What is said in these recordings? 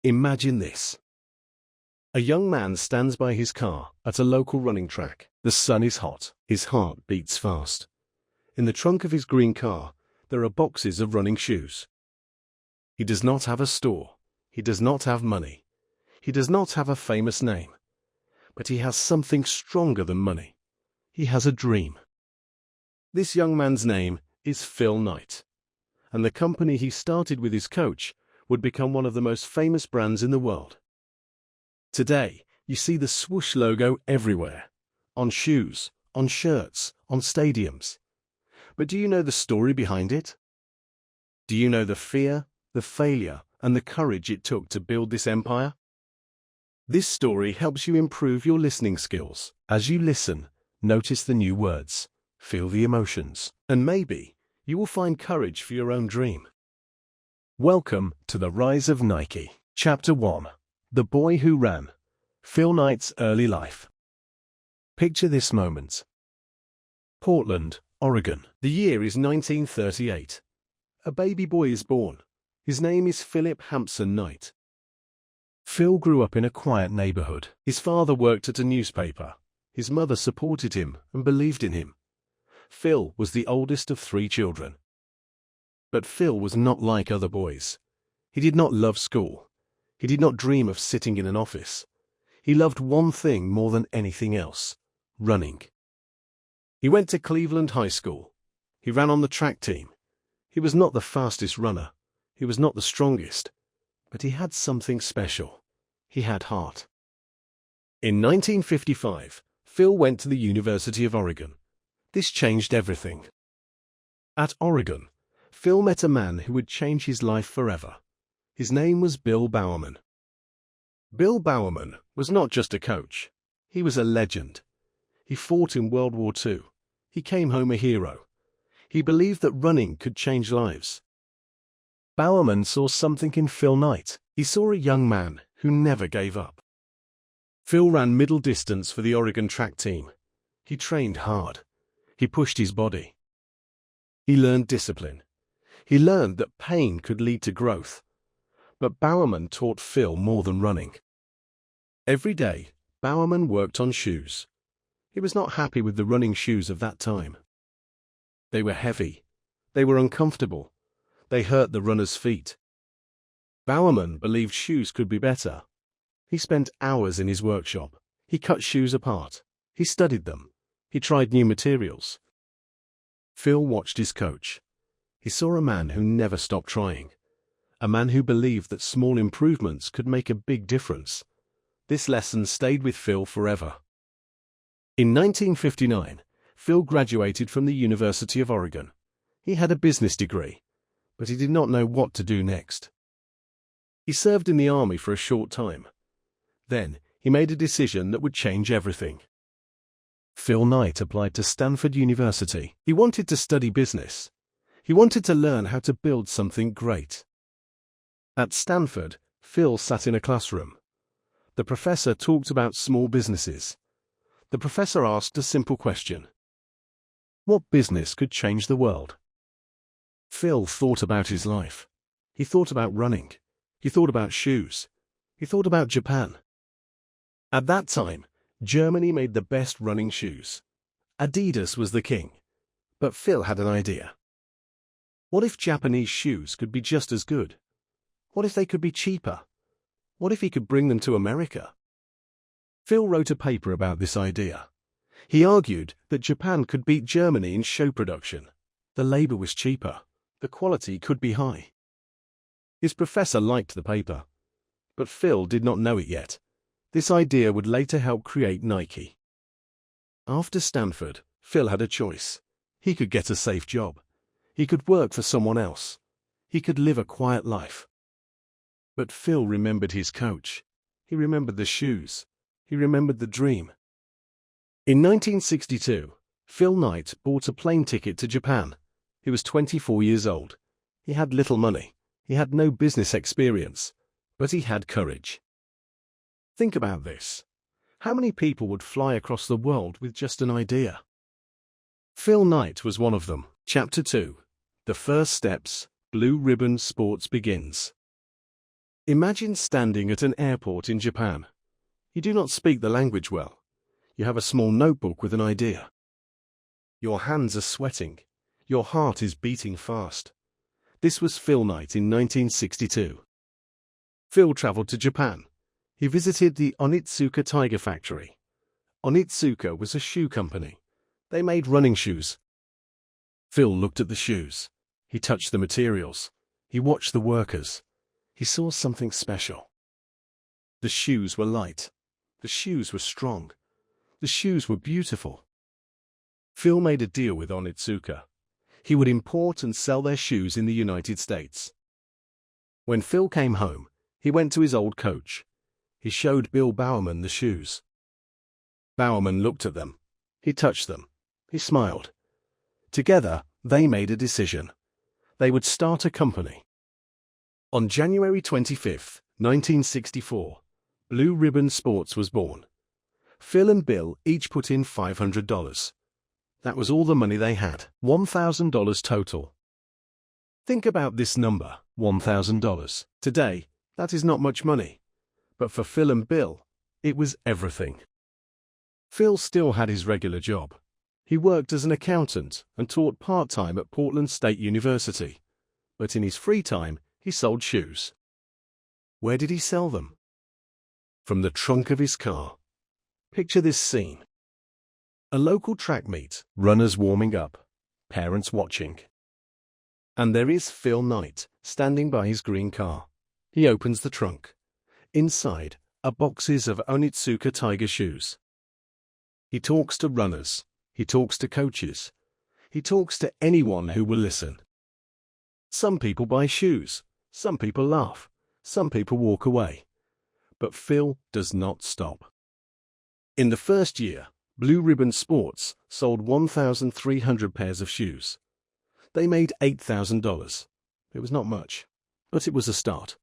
Imagine this. A young man stands by his car at a local running track. The sun is hot. His heart beats fast. In the trunk of his green car, there are boxes of running shoes. He does not have a store. He does not have money. He does not have a famous name. But he has something stronger than money. He has a dream. This young man's name is Phil Knight, and the company he started with his coach would become one of the most famous brands in the world. Today, you see the swoosh logo everywhere, on shoes, on shirts, on stadiums. But do you know the story behind it? Do you know the fear, the failure, and the courage it took to build this empire? This story helps you improve your listening skills. As you listen, notice the new words, feel the emotions, and maybe you will find courage for your own dream. Welcome to The Rise of Nike. Chapter 1. The Boy Who Ran. Phil Knight's Early Life. Picture this moment. Portland, Oregon. The year is 1938. A baby boy is born. His name is Philip Hampson Knight. Phil grew up in a quiet neighborhood. His father worked at a newspaper. His mother supported him and believed in him. Phil was the oldest of 3 children. But Phil was not like other boys. He did not love school. He did not dream of sitting in an office. He loved one thing more than anything else: running. He went to Cleveland High School. He ran on the track team. He was not the fastest runner. He was not the strongest. But he had something special. He had heart. In 1955, Phil went to the University of Oregon. This changed everything. At Oregon, Phil met a man who would change his life forever. His name was Bill Bowerman. Bill Bowerman was not just a coach. He was a legend. He fought in World War II. He came home a hero. He believed that running could change lives. Bowerman saw something in Phil Knight. He saw a young man who never gave up. Phil ran middle distance for the Oregon track team. He trained hard. He pushed his body. He learned discipline. He learned that pain could lead to growth. But Bowerman taught Phil more than running. Every day, Bowerman worked on shoes. He was not happy with the running shoes of that time. They were heavy. They were uncomfortable. They hurt the runner's feet. Bowerman believed shoes could be better. He spent hours in his workshop. He cut shoes apart. He studied them. He tried new materials. Phil watched his coach. He saw a man who never stopped trying. A man who believed that small improvements could make a big difference. This lesson stayed with Phil forever. In 1959, Phil graduated from the University of Oregon. He had a business degree, but he did not know what to do next. He served in the army for a short time. Then, he made a decision that would change everything. Phil Knight applied to Stanford University. He wanted to study business. He wanted to learn how to build something great. At Stanford, Phil sat in a classroom. The professor talked about small businesses. The professor asked a simple question. What business could change the world? Phil thought about his life. He thought about running. He thought about shoes. He thought about Japan. At that time, Germany made the best running shoes. Adidas was the king. But Phil had an idea. What if Japanese shoes could be just as good? What if they could be cheaper? What if he could bring them to America? Phil wrote a paper about this idea. He argued that Japan could beat Germany in show production. The labor was cheaper. The quality could be high. His professor liked the paper, but Phil did not know it yet. This idea would later help create Nike. After Stanford, Phil had a choice. He could get a safe job. He could work for someone else. He could live a quiet life. But Phil remembered his coach. He remembered the shoes. He remembered the dream. In 1962, Phil Knight bought a plane ticket to Japan. He was 24 years old. He had little money. He had no business experience. But he had courage. Think about this. How many people would fly across the world with just an idea? Phil Knight was one of them. Chapter 2. The First Steps. Blue Ribbon Sports begins. Imagine standing at an airport in Japan. You do not speak the language well. You have a small notebook with an idea. Your hands are sweating. Your heart is beating fast. This was Phil Knight in 1962. Phil traveled to Japan. He visited the Onitsuka Tiger Factory. Onitsuka was a shoe company. They made running shoes. Phil looked at the shoes. He touched the materials. He watched the workers. He saw something special. The shoes were light. The shoes were strong. The shoes were beautiful. Phil made a deal with Onitsuka. He would import and sell their shoes in the United States. When Phil came home, he went to his old coach. He showed Bill Bowerman the shoes. Bowerman looked at them. He touched them. He smiled. Together, they made a decision. They would start a company. On January 25, 1964, Blue Ribbon Sports was born. Phil and Bill each put in $500. That was all the money they had, $1,000 total. Think about this number, $1,000. Today, that is not much money. But for Phil and Bill, it was everything. Phil still had his regular job. He worked as an accountant and taught part-time at Portland State University. But in his free time, he sold shoes. Where did he sell them? From the trunk of his car. Picture this scene. A local track meet, runners warming up, parents watching. And there is Phil Knight, standing by his green car. He opens the trunk. Inside are boxes of Onitsuka Tiger shoes. He talks to runners. He talks to coaches. He talks to anyone who will listen. Some people buy shoes. Some people laugh. Some people walk away. But Phil does not stop. In the first year, Blue Ribbon Sports sold 1,300 pairs of shoes. They made $8,000. It was not much, but it was a start.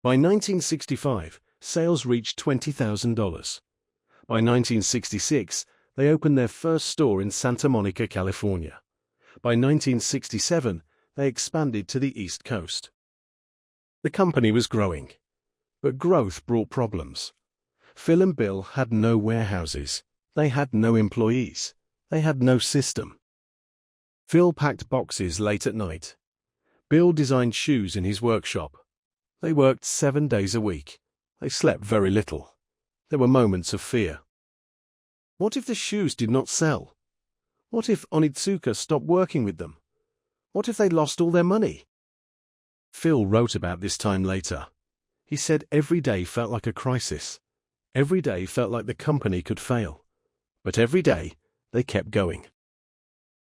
By 1965, sales reached $20,000. By 1966, they opened their first store in Santa Monica, California. By 1967, they expanded to the East Coast. The company was growing, but growth brought problems. Phil and Bill had no warehouses. They had no employees. They had no system. Phil packed boxes late at night. Bill designed shoes in his workshop. They worked 7 days a week. They slept very little. There were moments of fear. What if the shoes did not sell? What if Onitsuka stopped working with them? What if they lost all their money? Phil wrote about this time later. He said every day felt like a crisis. Every day felt like the company could fail. But every day, they kept going.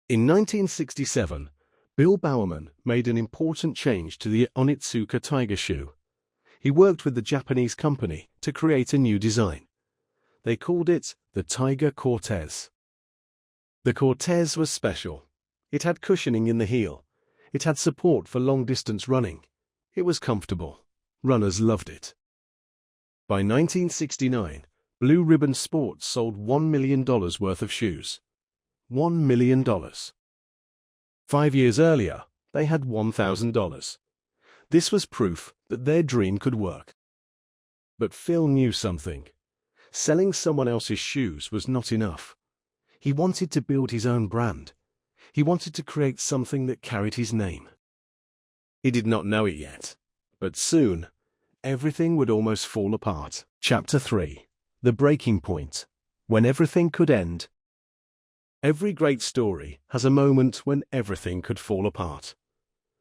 In 1967, Bill Bowerman made an important change to the Onitsuka Tiger shoe. He worked with the Japanese company to create a new design. They called it the Tiger Cortez. The Cortez was special. It had cushioning in the heel. It had support for long-distance running. It was comfortable. Runners loved it. By 1969, Blue Ribbon Sports sold $1 million worth of shoes. $1 million. 5 years earlier, they had $1,000. This was proof that their dream could work. But Phil knew something. Selling someone else's shoes was not enough. He wanted to build his own brand. He wanted to create something that carried his name. He did not know it yet, but soon, everything would almost fall apart. Chapter 3. The Breaking Point. When everything could end. Every great story has a moment when everything could fall apart.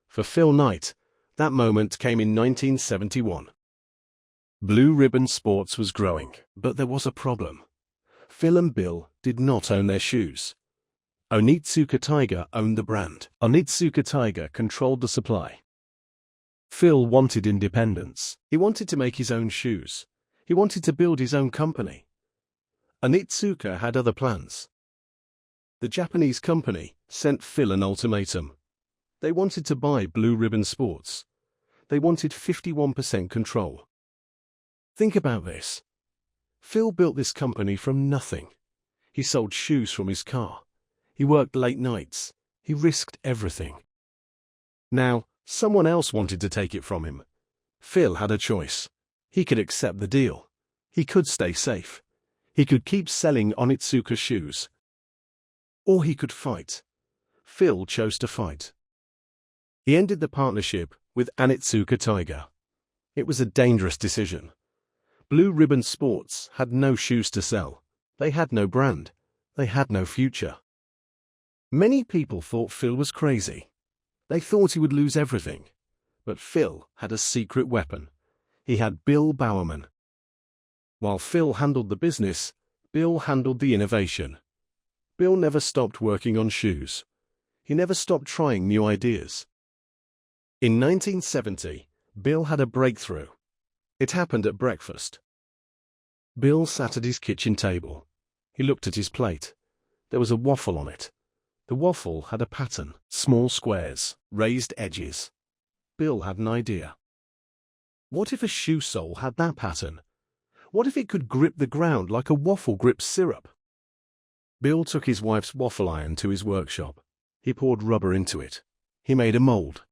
For Phil Knight, that moment came in 1971. Blue Ribbon Sports was growing, but there was a problem. Phil and Bill did not own their shoes. Onitsuka Tiger owned the brand. Onitsuka Tiger controlled the supply. Phil wanted independence. He wanted to make his own shoes. He wanted to build his own company. Onitsuka had other plans. The Japanese company sent Phil an ultimatum. They wanted to buy Blue Ribbon Sports. They wanted 51% control. Think about this. Phil built this company from nothing. He sold shoes from his car. He worked late nights. He risked everything. Now, someone else wanted to take it from him. Phil had a choice. He could accept the deal. He could stay safe. He could keep selling Onitsuka shoes. Or he could fight. Phil chose to fight. He ended the partnership with Onitsuka Tiger. It was a dangerous decision. Blue Ribbon Sports had no shoes to sell. They had no brand. They had no future. Many people thought Phil was crazy. They thought he would lose everything. But Phil had a secret weapon. He had Bill Bowerman. While Phil handled the business, Bill handled the innovation. Bill never stopped working on shoes. He never stopped trying new ideas. In 1970, Bill had a breakthrough. It happened at breakfast. Bill sat at his kitchen table. He looked at his plate. There was a waffle on it. The waffle had a pattern, small squares, raised edges. Bill had an idea. What if a shoe sole had that pattern? What if it could grip the ground like a waffle grips syrup? Bill took his wife's waffle iron to his workshop. He poured rubber into it. He made a mold.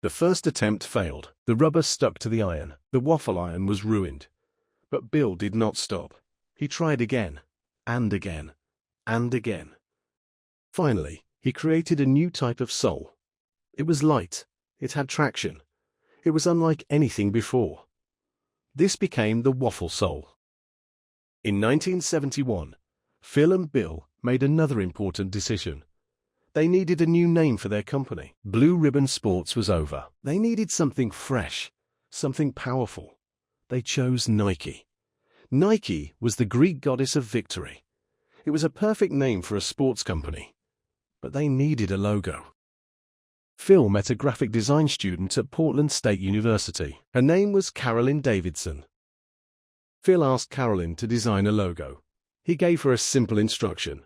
The first attempt failed. The rubber stuck to the iron. The waffle iron was ruined. But Bill did not stop. He tried again, and again, and again. Finally, he created a new type of sole. It was light. It had traction. It was unlike anything before. This became the waffle sole. In 1971, Phil and Bill made another important decision. They needed a new name for their company. Blue Ribbon Sports was over. They needed something fresh, something powerful. They chose Nike. Nike was the Greek goddess of victory. It was a perfect name for a sports company. But they needed a logo. Phil met a graphic design student at Portland State University. Her name was Carolyn Davidson. Phil asked Carolyn to design a logo. He gave her a simple instruction.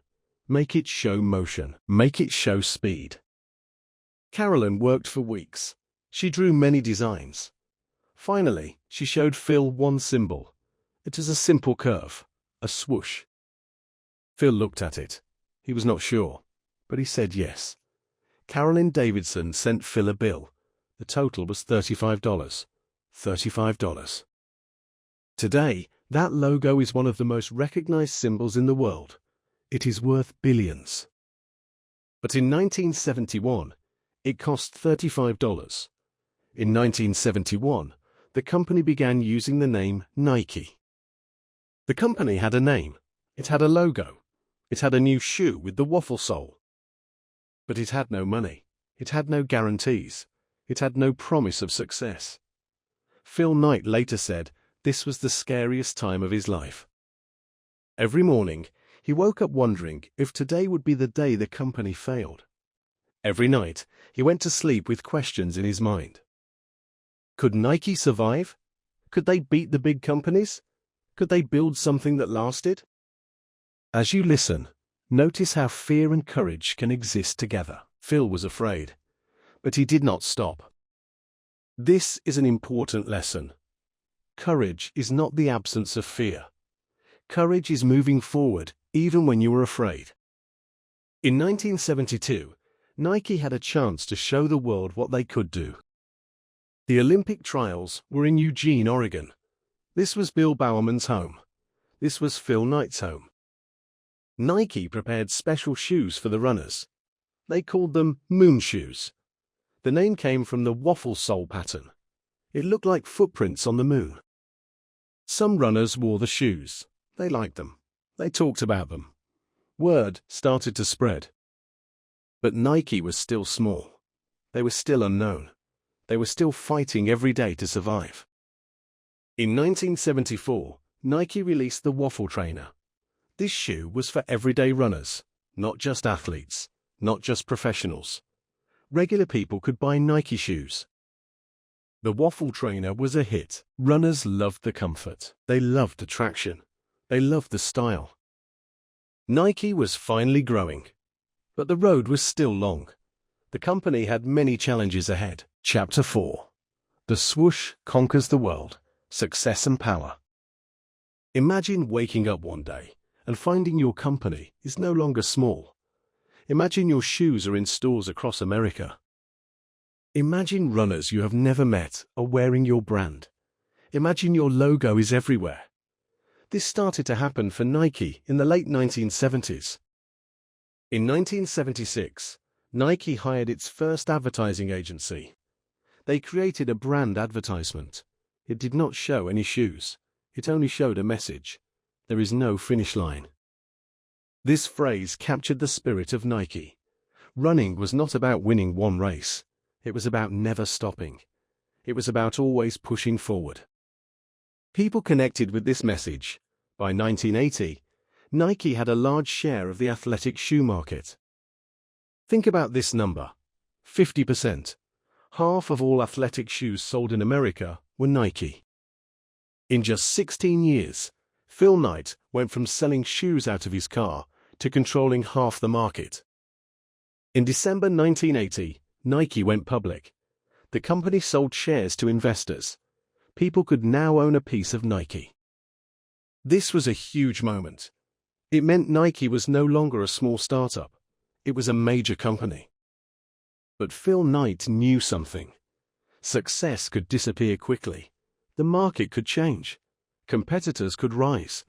Make it show motion. Make it show speed. Carolyn worked for weeks. She drew many designs. Finally, she showed Phil one symbol. It was a simple curve, a swoosh. Phil looked at it. He was not sure, but he said yes. Carolyn Davidson sent Phil a bill. The total was $35. $35. Today, that logo is one of the most recognized symbols in the world. It is worth billions. But in 1971, it cost $35. In 1971, the company began using the name Nike. The company had a name. It had a logo. It had a new shoe with the waffle sole. But it had no money. It had no guarantees. It had no promise of success. Phil Knight later said this was the scariest time of his life. Every morning, he woke up wondering if today would be the day the company failed. Every night, he went to sleep with questions in his mind. Could Nike survive? Could they beat the big companies? Could they build something that lasted? As you listen, notice how fear and courage can exist together. Phil was afraid, but he did not stop. This is an important lesson. Courage is not the absence of fear. Courage is moving forward even when you are afraid. In 1972, Nike had a chance to show the world what they could do. The Olympic trials were in Eugene, Oregon. This was Bill Bowerman's home. This was Phil Knight's home. Nike prepared special shoes for the runners. They called them moon shoes. The name came from the waffle sole pattern. It looked like footprints on the moon. Some runners wore the shoes. They liked them. They talked about them. Word started to spread. But Nike was still small. They were still unknown. They were still fighting every day to survive. In 1974, Nike released the Waffle Trainer. This shoe was for everyday runners, not just athletes, not just professionals. Regular people could buy Nike shoes. The Waffle Trainer was a hit. Runners loved the comfort. They loved the traction. They loved the style. Nike was finally growing. But the road was still long. The company had many challenges ahead. Chapter 4. The swoosh conquers the world. Success and power. Imagine waking up one day and finding your company is no longer small. Imagine your shoes are in stores across America. Imagine runners you have never met are wearing your brand. Imagine your logo is everywhere. This started to happen for Nike in the late 1970s. In 1976, Nike hired its first advertising agency. They created a brand advertisement. It did not show any shoes. It only showed a message. There is no finish line. This phrase captured the spirit of Nike. Running was not about winning one race. It was about never stopping. It was about always pushing forward. People connected with this message. By 1980, Nike had a large share of the athletic shoe market. Think about this number: 50%. Half of all athletic shoes sold in America were Nike. In just 16 years, Phil Knight went from selling shoes out of his car to controlling half the market. In December 1980, Nike went public. The company sold shares to investors. People could now own a piece of Nike. This was a huge moment. It meant Nike was no longer a small startup. It was a major company. But Phil Knight knew something. Success could disappear quickly. The market could change. Competitors could rise.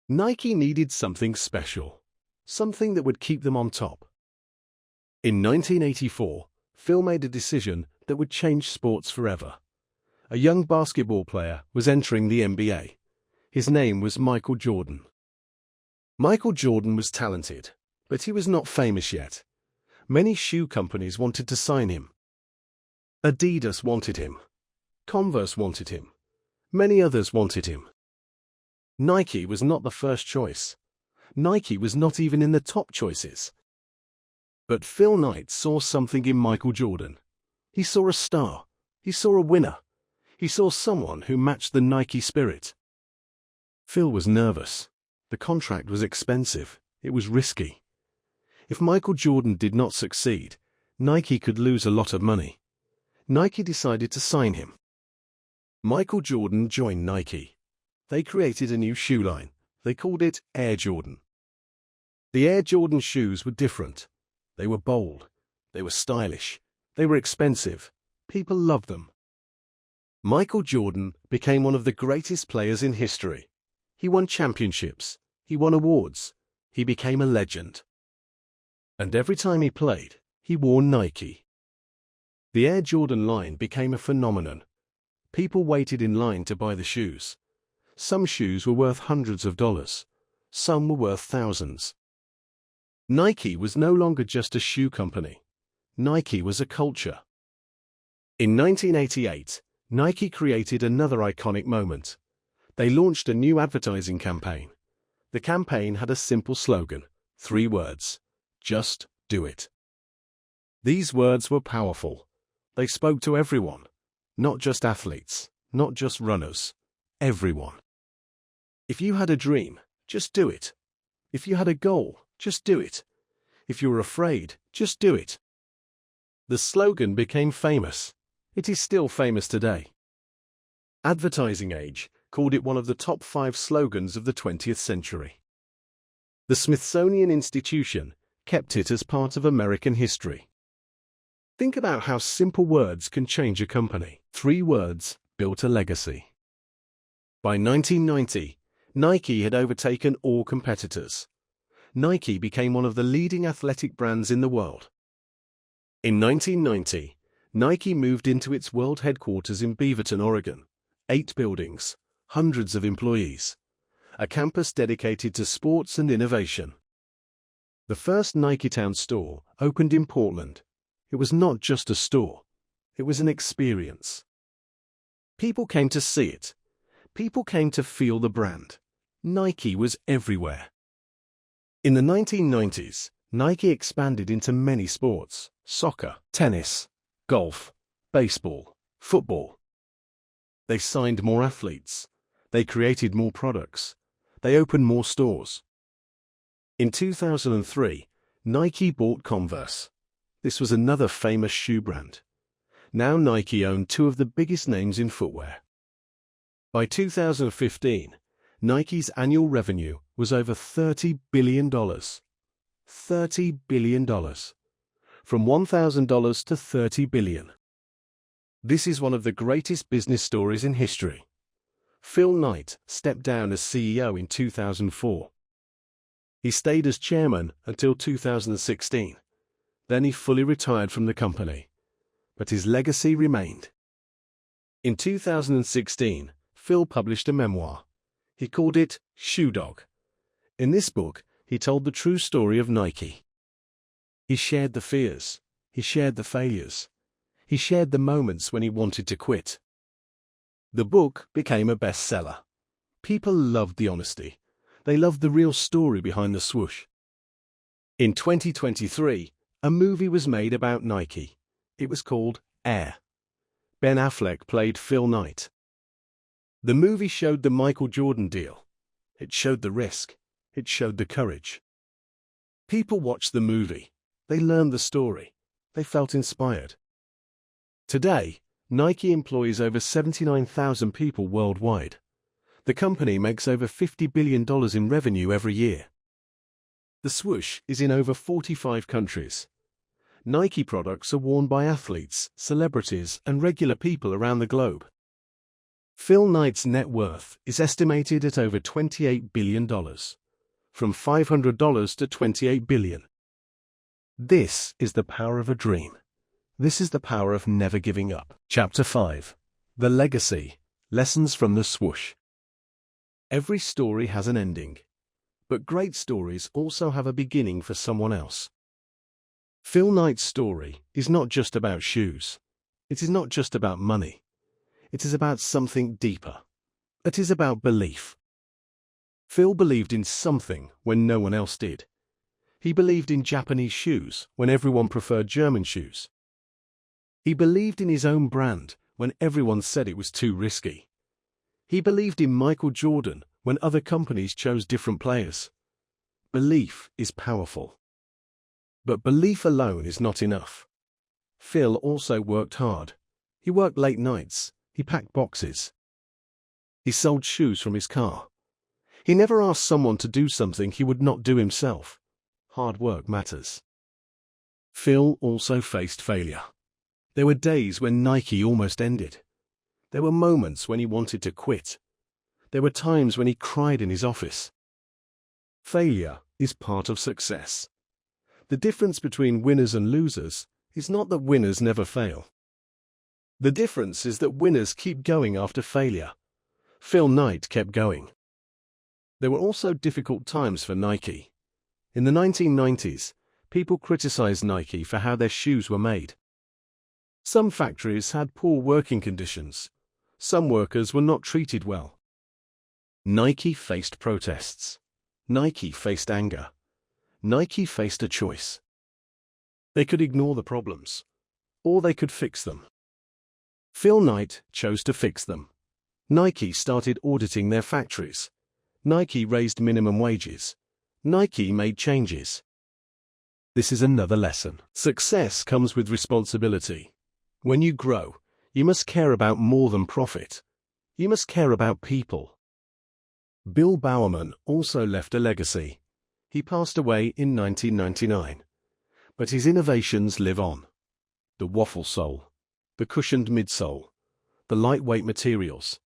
Nike needed something special, something that would keep them on top. In 1984, Phil made a decision that would change sports forever. A young basketball player was entering the NBA. His name was Michael Jordan. Michael Jordan was talented, but he was not famous yet. Many shoe companies wanted to sign him. Adidas wanted him. Converse wanted him. Many others wanted him. Nike was not the first choice. Nike was not even in the top choices. But Phil Knight saw something in Michael Jordan. He saw a star. He saw a winner. He saw someone who matched the Nike spirit. Phil was nervous. The contract was expensive. It was risky. If Michael Jordan did not succeed, Nike could lose a lot of money. Nike decided to sign him. Michael Jordan joined Nike. They created a new shoe line. They called it Air Jordan. The Air Jordan shoes were different. They were bold. They were stylish. They were expensive. People loved them. Michael Jordan became one of the greatest players in history. He won championships. He won awards. He became a legend. And every time he played, he wore Nike. The Air Jordan line became a phenomenon. People waited in line to buy the shoes. Some shoes were worth hundreds of dollars. Some were worth thousands. Nike was no longer just a shoe company. Nike was a culture. In 1988, Nike created another iconic moment. They launched a new advertising campaign. The campaign had a simple slogan, 3 words: just do it. These words were powerful. They spoke to everyone, not just athletes, not just runners, everyone. If you had a dream, just do it. If you had a goal, just do it. If you were afraid, just do it. The slogan became famous. It is still famous today. Advertising Age called it one of the top 5 slogans of the 20th century. The Smithsonian Institution kept it as part of American history. Think about how simple words can change a company. 3 words built a legacy. By 1990, Nike had overtaken all competitors. Nike became one of the leading athletic brands in the world. In 1990, Nike moved into its world headquarters in Beaverton, Oregon. 8 buildings, hundreds of employees. A campus dedicated to sports and innovation. The first Niketown store opened in Portland. It was not just a store. It was an experience. People came to see it. People came to feel the brand. Nike was everywhere. In the 1990s, Nike expanded into many sports: soccer, tennis, golf, baseball, football. They signed more athletes. They created more products. They opened more stores. In 2003, Nike bought Converse. This was another famous shoe brand. Now Nike owned 2 of the biggest names in footwear. By 2015, Nike's annual revenue was over $30 billion. $30 billion. from $1,000 to $30 billion. This is one of the greatest business stories in history. Phil Knight stepped down as CEO in 2004. He stayed as chairman until 2016. Then he fully retired from the company. But his legacy remained. In 2016, Phil published a memoir. He called it Shoe Dog. In this book, he told the true story of Nike. He shared the fears. He shared the failures. He shared the moments when he wanted to quit. The book became a bestseller. People loved the honesty. They loved the real story behind the swoosh. In 2023, a movie was made about Nike. It was called Air. Ben Affleck played Phil Knight. The movie showed the Michael Jordan deal. It showed the risk. It showed the courage. People watched the movie. They learned the story. They felt inspired. Today, Nike employs over 79,000 people worldwide. The company makes over $50 billion in revenue every year. The swoosh is in over 45 countries. Nike products are worn by athletes, celebrities, and regular people around the globe. Phil Knight's net worth is estimated at over $28 billion, from $500 to $28 billion. This is the power of a dream. This is the power of never giving up. Chapter 5. The Legacy. Lessons from the Swoosh. Every story has an ending, but great stories also have a beginning for someone else. Phil Knight's story is not just about shoes. It is not just about money. It is about something deeper. It is about belief. Phil believed in something when no one else did. He believed in Japanese shoes when everyone preferred German shoes. He believed in his own brand when everyone said it was too risky. He believed in Michael Jordan when other companies chose different players. Belief is powerful. But belief alone is not enough. Phil also worked hard. He worked late nights. He packed boxes. He sold shoes from his car. He never asked someone to do something he would not do himself. Hard work matters. Phil also faced failure. There were days when Nike almost ended. There were moments when he wanted to quit. There were times when he cried in his office. Failure is part of success. The difference between winners and losers is not that winners never fail. The difference is that winners keep going after failure. Phil Knight kept going. There were also difficult times for Nike. In the 1990s, people criticized Nike for how their shoes were made. Some factories had poor working conditions. Some workers were not treated well. Nike faced protests. Nike faced anger. Nike faced a choice. They could ignore the problems, or they could fix them. Phil Knight chose to fix them. Nike started auditing their factories. Nike raised minimum wages. Nike made changes. This is another lesson. Success comes with responsibility. When you grow, you must care about more than profit. You must care about people. Bill Bowerman also left a legacy. He passed away in 1999. But his innovations live on. The waffle sole, the cushioned midsole, the lightweight materials.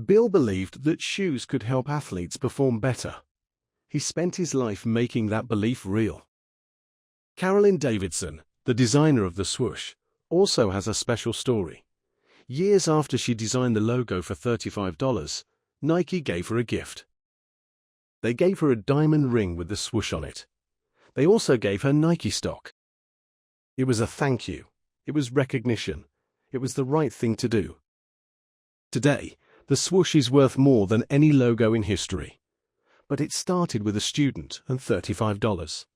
Bill believed that shoes could help athletes perform better. He spent his life making that belief real. Carolyn Davidson, the designer of the swoosh, also has a special story. Years after she designed the logo for $35, Nike gave her a gift. They gave her a diamond ring with the swoosh on it. They also gave her Nike stock. It was a thank you. It was recognition. It was the right thing to do. Today, the swoosh is worth more than any logo in history. But it started with a student and $35.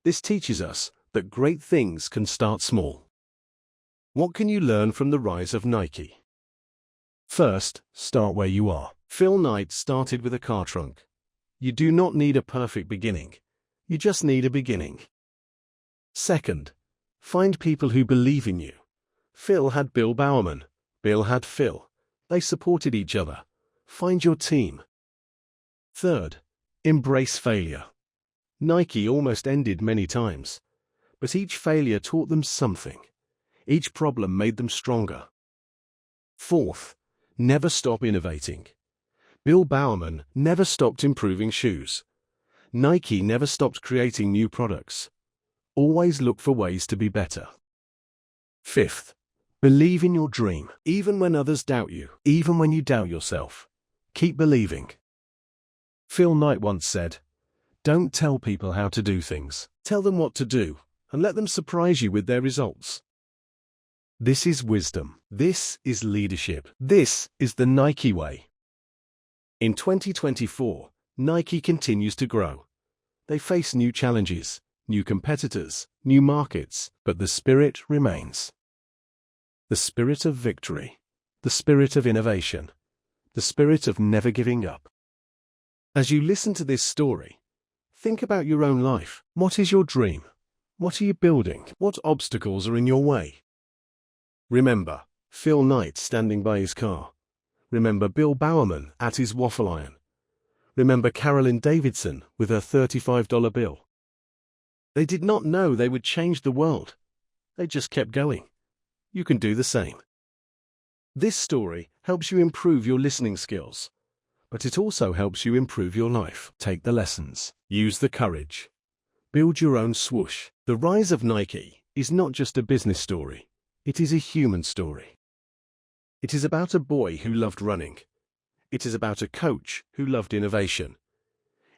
This teaches us that great things can start small. What can you learn from the rise of Nike? First, start where you are. Phil Knight started with a car trunk. You do not need a perfect beginning. You just need a beginning. Second, find people who believe in you. Phil had Bill Bowerman. Bill had Phil. They supported each other. Find your team. Third, embrace failure. Nike almost ended many times, but each failure taught them something. Each problem made them stronger. Fourth, never stop innovating. Bill Bowerman never stopped improving shoes. Nike never stopped creating new products. Always look for ways to be better. Fifth, believe in your dream. Even when others doubt you, even when you doubt yourself, keep believing. Phil Knight once said, "Don't tell people how to do things. Tell them what to do, and let them surprise you with their results." This is wisdom. This is leadership. This is the Nike way. In 2024, Nike continues to grow. They face new challenges, new competitors, new markets, but the spirit remains. The spirit of victory, the spirit of innovation, the spirit of never giving up. As you listen to this story, think about your own life. What is your dream? What are you building? What obstacles are in your way? Remember Phil Knight standing by his car. Remember Bill Bowerman at his waffle iron. Remember Carolyn Davidson with her $35 bill. They did not know they would change the world. They just kept going. You can do the same. This story helps you improve your listening skills, but it also helps you improve your life. Take the lessons. Use the courage. Build your own swoosh. The rise of Nike is not just a business story. It is a human story. It is about a boy who loved running. It is about a coach who loved innovation.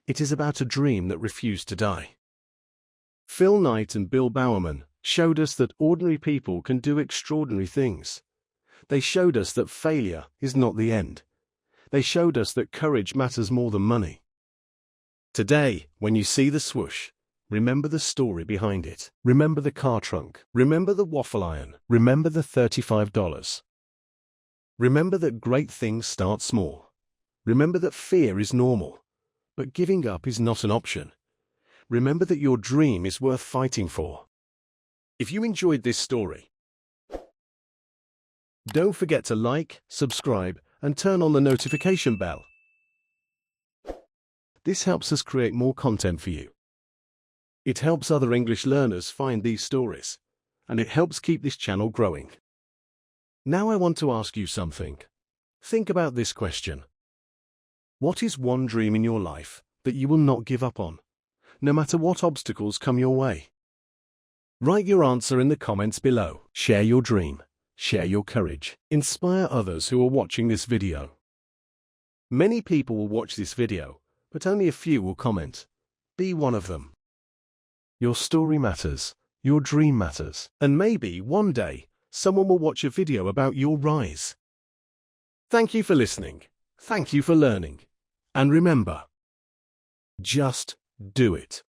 It is about a dream that refused to die. Phil Knight and Bill Bowerman showed us that ordinary people can do extraordinary things. They showed us that failure is not the end. They showed us that courage matters more than money. Today, when you see the swoosh, remember the story behind it. Remember the car trunk. Remember the waffle iron. Remember the $35. Remember that great things start small. Remember that fear is normal, but giving up is not an option. Remember that your dream is worth fighting for. If you enjoyed this story, don't forget to like, subscribe, and turn on the notification bell. This helps us create more content for you. It helps other English learners find these stories, and it helps keep this channel growing. Now I want to ask you something. Think about this question. What is one dream in your life that you will not give up on, no matter what obstacles come your way? Write your answer in the comments below. Share your dream. Share your courage. Inspire others who are watching this video. Many people will watch this video, but only a few will comment. Be one of them. Your story matters. Your dream matters. And maybe one day, someone will watch a video about your rise. Thank you for listening. Thank you for learning. And remember, just do it.